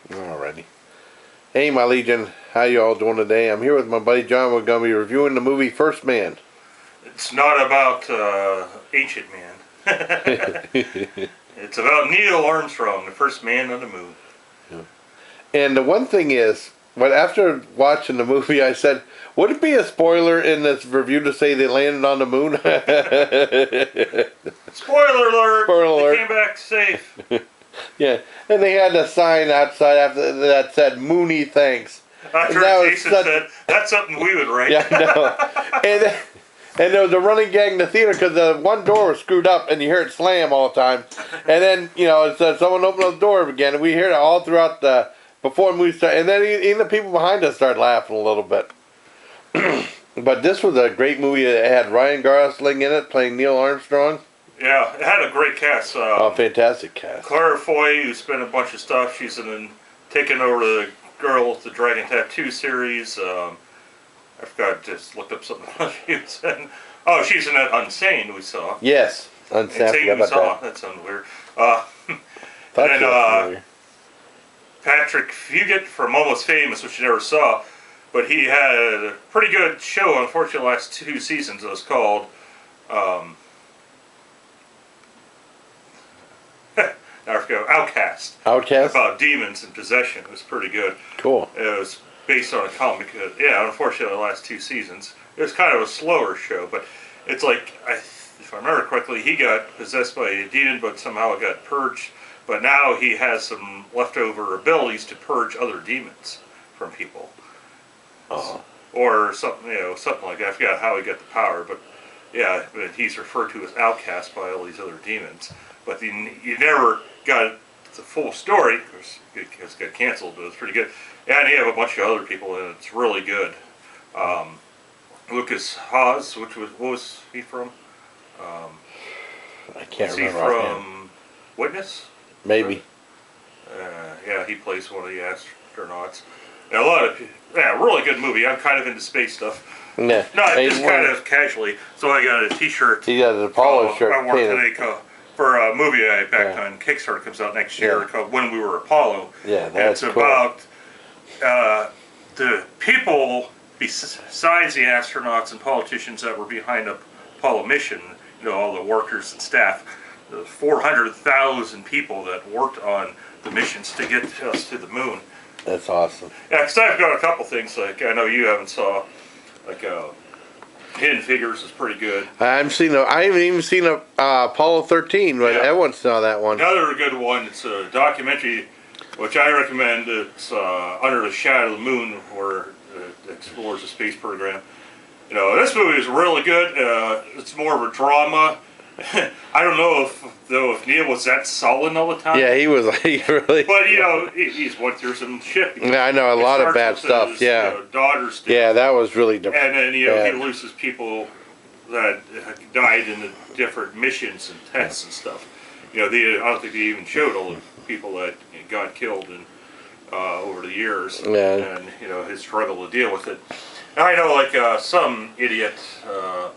Alrighty. Hey, my Legion. How you all doing today? I'm here with my buddy John. We're going to be reviewing the movie First Man. It's not about Ancient Man. It's about Neil Armstrong, the first man on the moon. Yeah. And the one thing is, but after watching the movie, I said, would it be a spoiler in this review to say they landed on the moon? Spoiler alert! Spoiler alert. They came back safe. Yeah, and they had a sign outside after that said "Mooney thanks." After Jason said, "That's something we would write." Yeah, no. And there was a running gag in the theater because the one door was screwed up, and you hear it slam all the time. And then it said someone opened the door again, and we hear it all throughout before the movie started. And then even the people behind us started laughing a little bit. But this was a great movie. It had Ryan Gosling in it playing Neil Armstrong. Yeah, it had a great cast. Fantastic cast. Claire Foy, who's been in a bunch of stuff. She's taken over the Girl with the Dragon Tattoo series. I forgot, just looked up something she was in. Oh, she's in that Unsane we saw. Yes, Unsane we saw. That sounds weird. Patrick Fugit from Almost Famous, which you never saw, but he had a pretty good show. Unfortunately, the last 2 seasons. It was called I forget, Outcast. Outcast? About demons and possession. It was pretty good. Cool. It was based on a comic. Yeah, unfortunately, the last 2 seasons. It was kind of a slower show, but it's like, if I remember correctly, he got possessed by a demon, but somehow it got purged. But now he has some leftover abilities to purge other demons from people. Or something, something like that. I forgot how he got the power, but yeah, but he's referred to as outcast by all these other demons. But you never got the full story because it got canceled, but it was pretty good. And you have a bunch of other people in it. It's really good. Lucas Haas, what was he from? I can't remember. Is he from Witness? Maybe. Yeah, he plays one of the astronauts. And a lot of really good movie. I'm kind of into space stuff. Yeah. Not just kind of casually. So I got a T-shirt. He got an Apollo shirt. I wore today for a movie I backed on Kickstarter. Comes out next year called When We Were Apollo. Yeah, that's it's cool. about the people besides the astronauts and politicians that were behind the Apollo mission. All the workers and staff. The 400,000 people that worked on the missions to get us to the moon. That's awesome. Yeah, because I've got a couple things like I know you haven't saw, like Hidden Figures is pretty good. I haven't even seen Apollo 13, but everyone saw that one. Another good one. It's a documentary, which I recommend. It's Under the Shadow of the Moon, where it explores the space program. This movie is really good. It's more of a drama. I don't know if Neil was that sullen all the time. Yeah, he was really. But he's went through some shit. Yeah, I know a lot of bad stuff. Daughters. Yeah, that was really depressing. And then he loses people that died in the different missions and tests and stuff. I don't think they even showed all the people that got killed over the years. Yeah. And his struggle to deal with it. And I know some idiot. I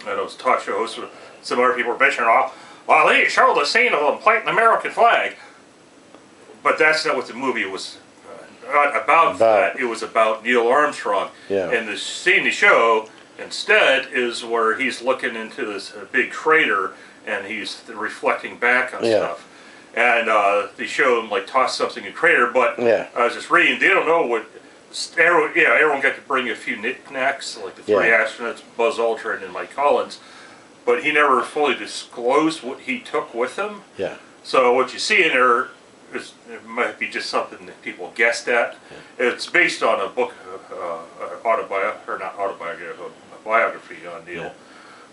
know it's a talk show host. Some other people were bitching off. Well, they showed the scene of them planting the American flag. But that's not what the movie was about. That it was about Neil Armstrong. Yeah. And the scene they show instead is where he's looking into this big crater and he's reflecting back on stuff. And they show him toss something in the crater. But I was just reading. They don't know what. Everyone got to bring a few knickknacks, like the 3 astronauts, Buzz Aldrin and Mike Collins. But he never fully disclosed what he took with him. Yeah. So what you see in there it might be just something that people guessed at. Yeah. It's based on a book, biography on Neil. Yeah.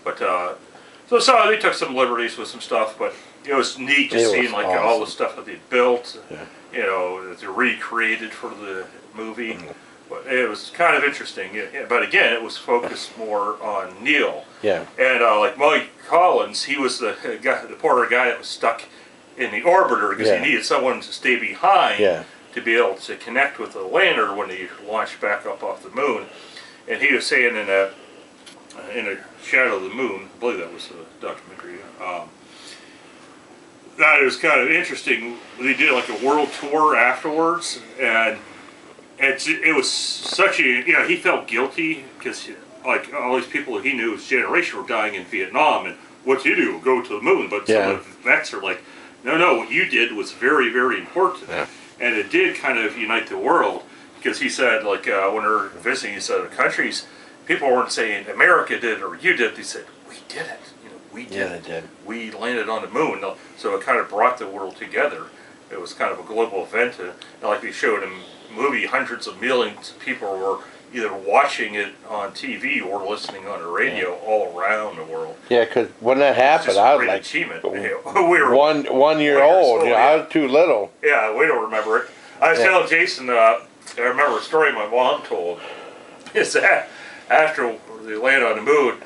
But so they took some liberties with some stuff, but it was neat just seeing all the stuff that they built. Yeah. That they recreated for the movie. Mm-hmm. But it was kind of interesting. But again, it was focused more on Neil. Yeah. And like Mike Collins, he was the poor guy that was stuck in the orbiter because he needed someone to stay behind to be able to connect with the lander when he launched back up off the moon. And he was saying in a Shadow of the Moon, I believe that was a documentary, that was kind of interesting. They did like a world tour afterwards, and it was such a, he felt guilty because like all these people that he knew his generation were dying in Vietnam, and what you do, go to the moon. But some of the vets are like, no, what you did was very, very important, and it did kind of unite the world, because he said, like when they were visiting, he said the countries, people weren't saying America did or you did. They said we did it. We did it. We landed on the moon. So it kind of brought the world together. It was kind of a global event. And like they showed in the movie, hundreds of millions of people were either watching it on TV or listening on the radio all around the world. Yeah, because when that happened, I was like achievement. We were 1 year old. I was too little. Yeah, we don't remember it. I was telling Jason, I remember a story my mom told. Is that after they landed on the moon,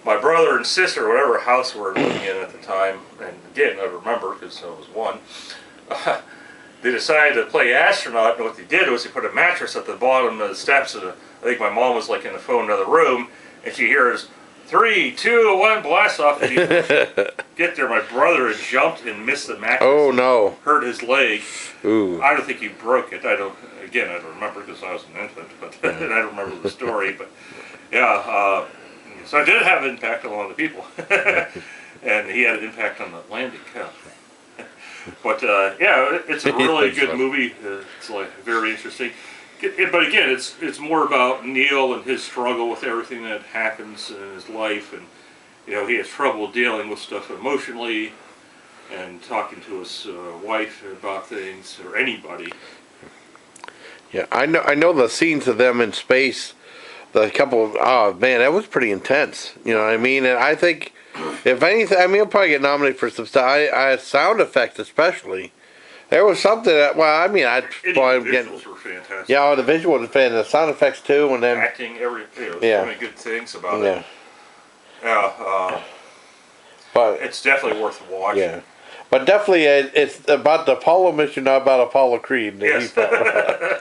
my brother and sister, whatever house we were living in at the time, and again, I remember because I was one, they decided to play astronaut, and what they did was they put a mattress at the bottom of the steps, and I think my mom was like in the phone in another room, and she hears 3, 2, 1, blast off, and he get there. My brother had jumped and missed the mattress. Oh no! Hurt his leg. Ooh. I don't think he broke it. I don't remember because I was an infant, but I don't remember the story. But yeah, so I did have an impact on a lot of people, and he had an impact on the landing. Yeah. But yeah, it's a really good movie. It's like very interesting. But again, it's more about Neil and his struggle with everything that happens in his life, and he has trouble dealing with stuff emotionally, and talking to his wife about things, or anybody. Yeah, I know the scenes of them in space. The couple, oh man, that was pretty intense. You know what I mean? And I think, if anything, I mean, he'll probably get nominated for some stuff. Sound effects especially. There was something that, well, I mean, the visuals were fantastic. Yeah, the visuals were fantastic. The sound effects too, and then acting, so many good things about it. Yeah, but it's definitely worth watching. Yeah, but definitely it's about the Apollo mission, not about Apollo Creed. Yes.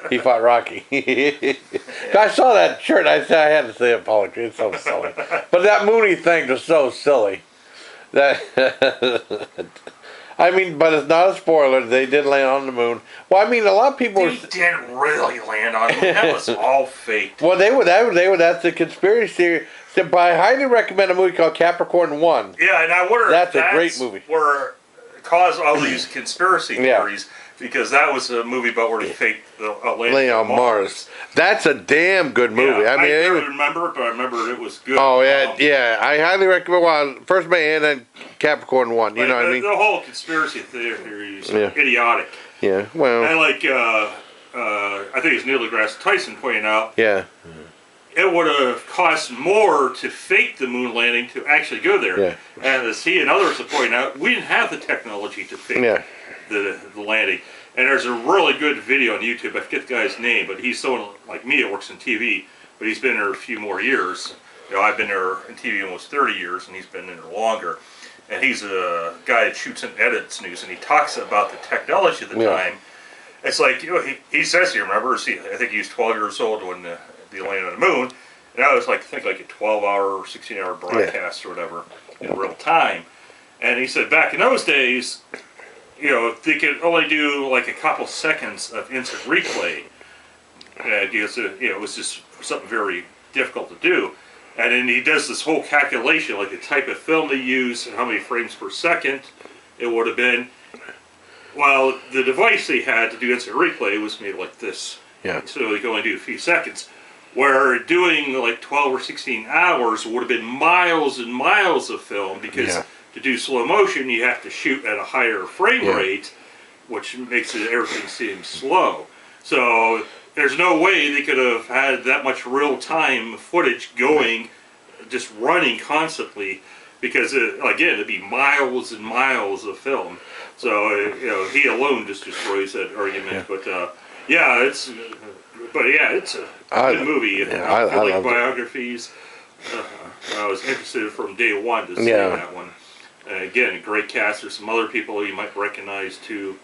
He fought Rocky. I saw that shirt. I said I had to say Apollo Creed. It's so silly. But that Mooney thing was so silly. That. I mean, but it's not a spoiler. They did land on the moon. Well, I mean, a lot of people. They didn't really land on the moon. That was all fake. Well, they would. That's the conspiracy theory. So, but I highly recommend a movie called Capricorn 1. Yeah, and I wonder that's a great movie. Where caused all these conspiracy theories, because that was a movie about where they faked the landing on Mars. That's a damn good movie. Yeah, I mean, I don't remember it, but I remember it was good. Oh yeah, I highly recommend. Well, first Man and then Capricorn 1. You know what I mean? The whole conspiracy theory is idiotic. Yeah, well, and like I think it's Neil deGrasse Tyson pointing out. Yeah. It would have cost more to fake the moon landing to actually go there. Yeah. And as he and others have pointed out, we didn't have the technology to fake the landing. And there's a really good video on YouTube. I forget the guy's name, but he's someone like me that works in TV, but he's been there a few more years. I've been there in TV almost 30 years, and he's been there longer. And he's a guy that shoots and edits news, and he talks about the technology at the time. It's like, he says, you remember, I think he was 12 years old when they landed on the moon, and that was like, I think like a 12-hour or 16-hour broadcast or whatever in real time. And he said back in those days, they could only do like a couple seconds of instant replay, because it was just something very difficult to do. And then he does this whole calculation, like the type of film they use and how many frames per second it would have been. Well, the device they had to do instant replay was made like this. Yeah. So they could only do a few seconds. Where doing like 12 or 16 hours would have been miles and miles of film, because to do slow motion you have to shoot at a higher frame rate, which makes everything seem slow. So there's no way they could have had that much real-time footage going, just running constantly, because again, it'd be miles and miles of film. So he alone just destroys that argument. But it's a good movie. I like biographies. I was interested from day one to see that one. Again, a great cast. There's some other people you might recognize too.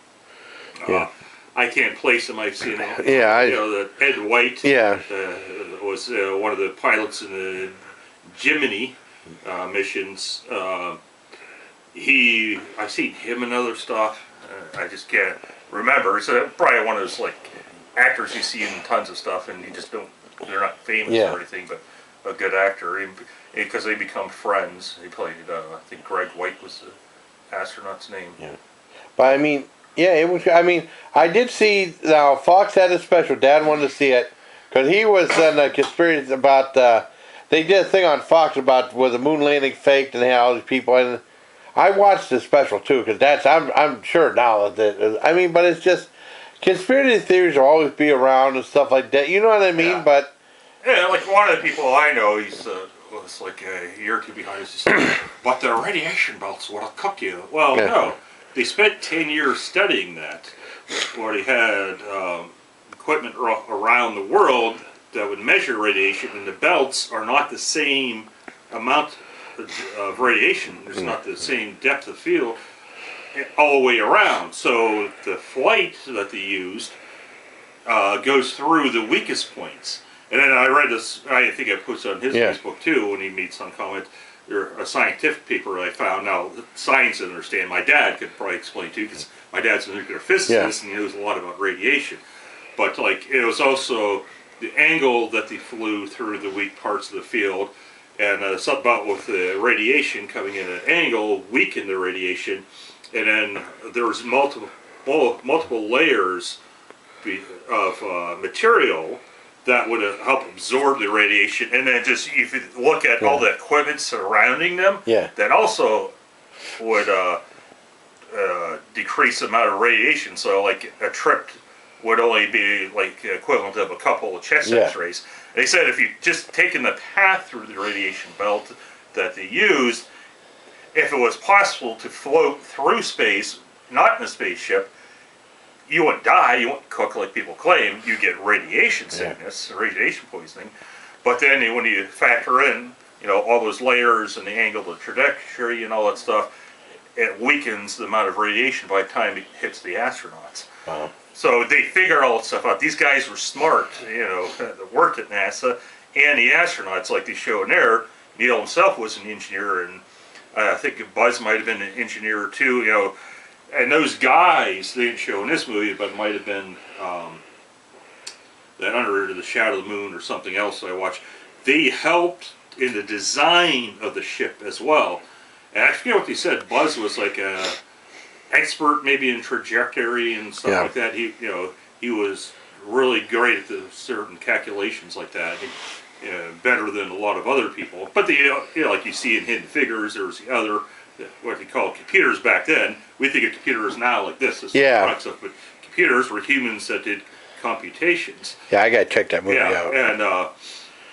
I can't place them. I've seen them. The Ed White. Was one of the pilots in the Gemini missions. I've seen him in other stuff. I just can't remember. So probably one of those like actors you see in tons of stuff, and you just don't. They're not famous or anything, but a good actor. Because they become friends. He played. I think Greg White was the astronaut's name. Yeah. But I mean, yeah, it was. I mean, I did see. Now Fox had a special. Dad wanted to see it because he was in a conspiracy about. They did a thing on Fox about was the moon landing faked, and they had all these people. And I watched the special too because that's. I'm sure now that. I mean, but it's just conspiracy theories will always be around and stuff like that. You know what I mean? Yeah. But yeah, like one of the people I know, he's was like a year or two behind us. He said, but the radiation belts will cook you. Well, no. They spent 10 years studying that, where they had equipment around the world that would measure radiation, and the belts are not the same amount of radiation. There's not the same depth of field all the way around. So the flight that they used goes through the weakest points. And then I read this, I think I posted on his Facebook too, when he made some comment. A scientific paper I found. Now, science I understand. My dad could probably explain too, because my dad's a nuclear physicist and he knows a lot about radiation. But like, it was also the angle that they flew through the weak parts of the field, and something about with the radiation coming in at an angle weakened the radiation, and then there was multiple layers of material that would help absorb the radiation, and then just if you look at all the equipment surrounding them, that also would decrease the amount of radiation. So like a trip would only be like equivalent of a couple of chest X-rays. They said if you just taken the path through the radiation belt that they used, if it was possible to float through space, not in a spaceship, you wouldn't die, you wouldn't cook like people claim, you get radiation sickness, radiation poisoning. But then when you factor in, all those layers and the angle of the trajectory and all that stuff, it weakens the amount of radiation by the time it hits the astronauts. Wow. So they figure all that stuff out. These guys were smart, that worked at NASA, and the astronauts, like they show in there. Neil himself was an engineer, and I think Buzz might have been an engineer too, And those guys, they didn't show in this movie, but it might have been that Under the Shadow of the Moon or something else that I watched. They helped in the design of the ship as well. And I forget what they said. Buzz was like a expert maybe in trajectory and stuff like that. He was really great at the certain calculations like that. Better than a lot of other people. But like you see in Hidden Figures, there's the other, what they called computers back then. We think of computers now like this, stuff, but computers were humans that did computations. Yeah, I gotta check that movie out. And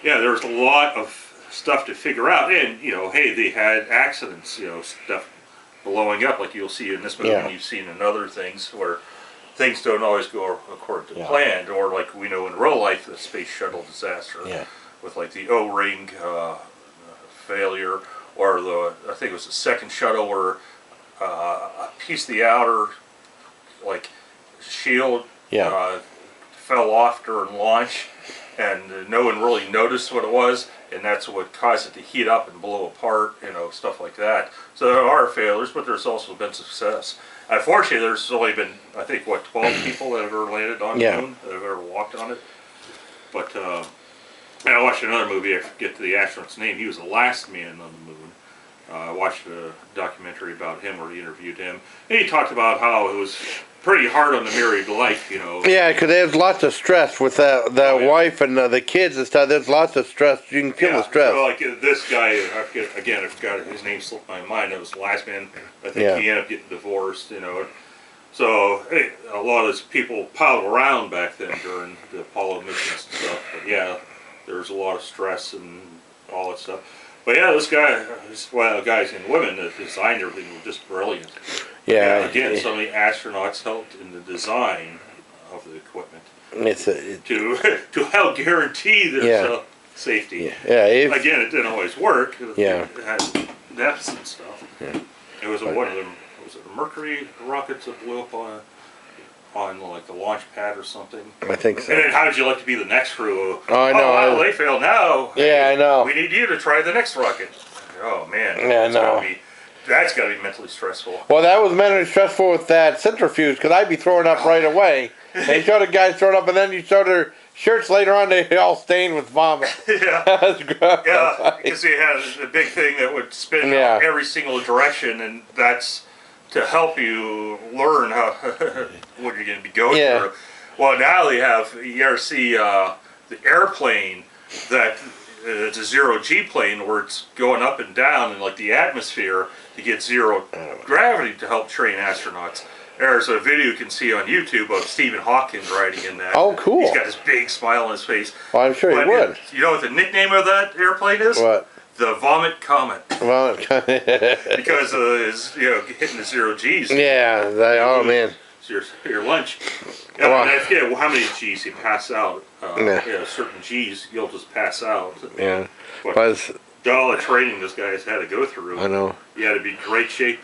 there was a lot of stuff to figure out. And hey, they had accidents, stuff blowing up, like you'll see in this movie, and you've seen in other things where things don't always go according to plan, or like we know in real life, the space shuttle disaster with like the O-ring failure. Or I think it was the second shuttle where a piece of the outer, shield fell off during launch, and no one really noticed what it was, and that's what caused it to heat up and blow apart, stuff like that. So there are failures, but there's also been success. Unfortunately, there's only been, I think, 12 people that have ever landed on the moon, that have ever walked on it. But I watched another movie, I forget the astronaut's name, he was the last man on the moon. I watched a documentary about him where he interviewed him. And he talked about how it was pretty hard on the married life, Yeah, because there's lots of stress with the wife and the kids and stuff. There's lots of stress. You can feel the stress. So like this guy, I forgot his name slipped my mind. It was the last man. I think he ended up getting divorced, So a lot of those people piled around back then during the Apollo missions and stuff. But there was a lot of stress and all that stuff. But this guy, guys and women that designed everything were just brilliant. Yeah. Again, some of the astronauts helped in the design of the equipment. To help guarantee their safety. Again, it didn't always work. It had deaths and stuff. It was one of them. Was it the Mercury rockets that blew up on like the launch pad or something? I think so. And then how would you like to be the next crew? Oh, I know. Oh, they failed now. Yeah, I know. We need you to try the next rocket. Oh man. Yeah, I know. That's got to be mentally stressful. Well, that was mentally stressful with that centrifuge because I'd be throwing up right away. And you saw the guys throwing up, and then you saw their shirts later on, they all stained with vomit. Yeah. That's gross. Yeah, because they had a big thing that would spin every single direction, and that's to help you learn how what you're going to be going through. Well, now they have, you ever see the airplane that it's a zero-G plane where it's going up and down in like the atmosphere to get zero gravity to help train astronauts. There's a video you can see on YouTube of Stephen Hawking riding in that. Oh, cool. He's got this big smile on his face. Well, I'm sure he would. You know what the nickname of that airplane is? What? The Vomit Comet. Well, Because of his, hitting the zero G's. Yeah, oh man. It's your lunch. Yeah, well, I forget how many G's you pass out. Certain G's you'll just pass out. Yeah. But all the training this guy has had to go through. I know. You had to be in great shape.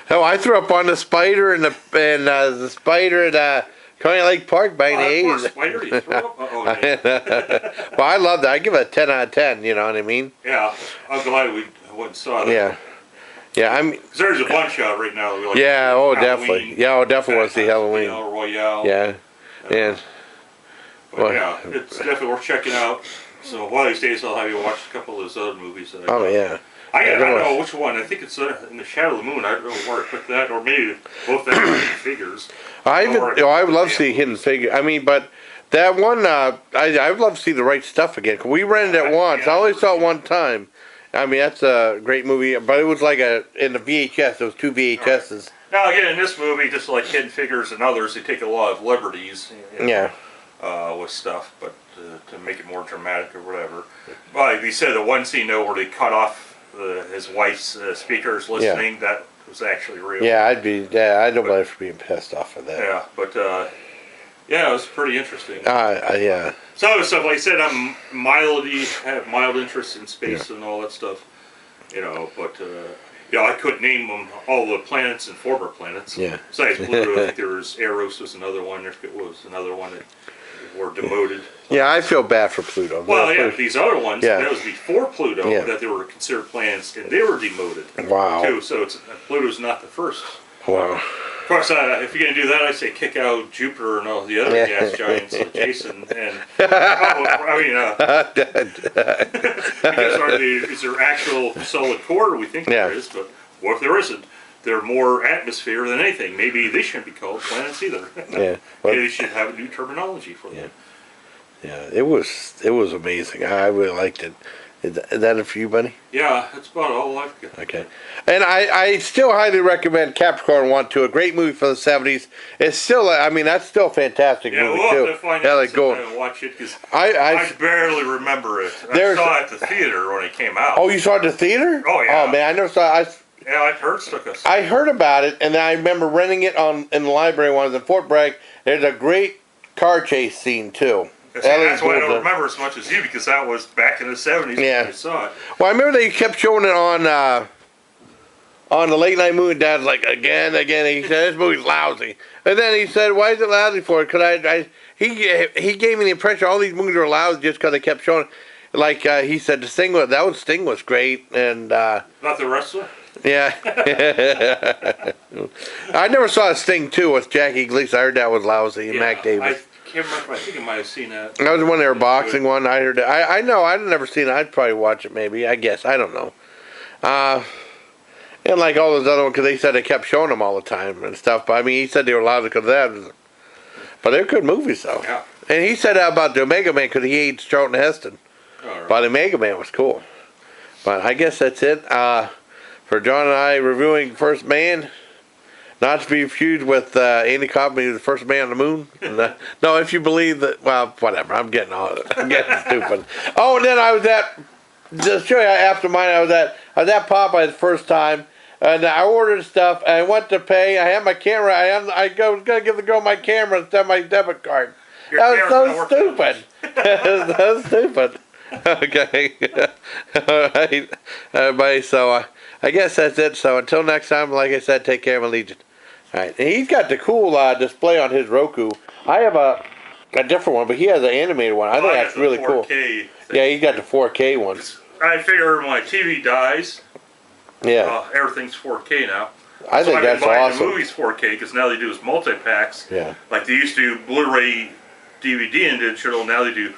Hell, I threw up on the spider and the spider at Coney Lake Park back in the 80s. Spider, you threw up? Well, I love that. I give it a 10 out of 10. You know what I mean? Yeah, I'm glad we went and saw that. Yeah. Yeah, Because there's a bunch out right now. Like definitely. Yeah, definitely want to see Halloween. Royale. Yeah. But yeah, it's definitely worth checking out. So one of these days I'll have you watch a couple of those other movies. That I don't know which one. I think it's In the Shadow of the Moon. I don't know where I put that, or maybe both that Hidden Figures. I would love to see Hidden Figures. I mean, but that one, I would love to see The Right Stuff again. We rented it once. I only saw it one time. I mean, that's a great movie, but it was like in the VHS. There was 2 VHSs. Right. Now again, in this movie, just like Hidden Figures and others, they take a lot of liberties. With stuff, but to make it more dramatic or whatever. Well, like you said, the one scene though where they cut off his wife's speakers listening, that was actually real. Yeah, I'd know better for being pissed off of that. Yeah, but it was pretty interesting. Yeah. Some of the stuff, like I said, I have mild interest in space and all that stuff, but I couldn't name them all the planets and former planets. Yeah. Besides Pluto, I think there was Eros was another one. There was another one that were demoted. Yeah, I feel bad for Pluto. Well, these other ones, that was before Pluto, that they were considered planets, and they were demoted. Wow. Too, so Pluto's not the first. Wow. Of course, if you're going to do that, I say kick out Jupiter and all the other gas giants, like Jason, and because is there actual solid core? We think there is, but what if there isn't? They're more atmosphere than anything. Maybe they shouldn't be called planets either. Yeah. Maybe they should have a new terminology for them. Yeah, it was amazing. I really liked it. Is that it for you, buddy? Yeah, that's about all I've got. Okay. And I still highly recommend Capricorn 1 2, a great movie for the 70s. It's still, that's still a fantastic movie, we'll too. have to find out and watch it, because I barely remember it. I saw it at the theater when it came out. Oh, you saw it at the theater? Oh, yeah. Oh, man, I never saw it. I've heard took us. I heard about it, and I remember renting it in the library when I was in Fort Bragg. There's a great car chase scene, too. That's why I don't remember as much as you, because that was back in the 70s when I saw it. Well, I remember they kept showing it on the late night movie. Dad's like, again. He said, this movie's lousy. And then he said, why is it lousy for it? Because he gave me the impression all these movies were lousy just because they kept showing it. Like he said, Sting was great. And not the wrestler? Yeah. I never saw Sting 2 with Jackie Gleason. I heard that was lousy. And Mac Davis. I can't remember. I think I might have seen that. That was when they were boxing one. I heard it. I know. I've never seen it. I'd probably watch it maybe. I guess. I don't know. And like all those other ones, because they said they kept showing them all the time and stuff. But I mean, he said they were loud because of that. But they're good movies, though. Yeah. And he said that about the Omega Man because he hates Charlton Heston. Right. But the Omega Man was cool. But I guess that's it. For John and I reviewing First Man. Not to be confused with Andy Kaufman, who was the first man on the moon. No, if you believe that, well, whatever. I'm getting stupid. Oh, and then I was to show you after mine, I was at Popeye's the first time, and I ordered stuff, and I went to pay. I had my camera. I was going to give the girl my camera instead of my debit card. That was so stupid. That was stupid. Okay. All right, everybody. So I guess that's it. So until next time, like I said, take care of Allegiant. All right. And he's got the cool display on his Roku. I have a different one, but he has an animated one. I think that's really cool. Thing. Yeah, he's got the 4K one. I figure when my TV dies, Yeah. Everything's 4K now. I So think I've been that's buying awesome. the movies 4K because now they do is multi-packs. Yeah. Like they used to do Blu-ray, DVD and digital. Now they do